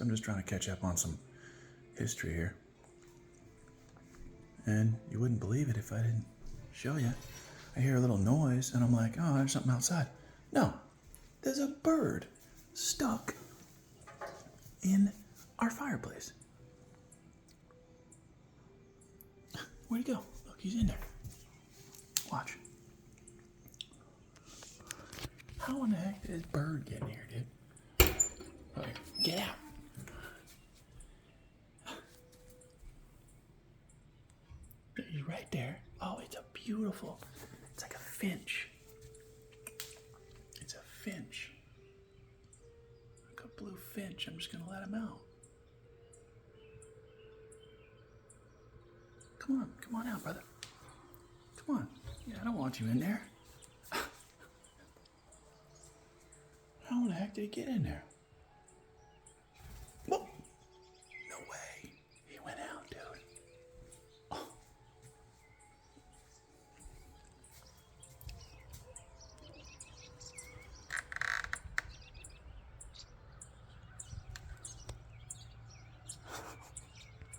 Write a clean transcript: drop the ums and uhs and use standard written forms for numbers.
I'm just trying to catch up on some history here. And you wouldn't believe it if I didn't show you. I hear a little noise, and I'm like, oh, there's something outside. No, there's a bird stuck in our fireplace. Where'd he go? Look, he's in there. Watch. How in the heck did this bird get in here, dude? Okay, get out. He's right there. Oh, it's a beautiful, it's like a finch. It's a finch. Like a blue finch. I'm just gonna let him out. Come on out, brother. Come on. Yeah, I don't want you in there. How in the heck did he get in there?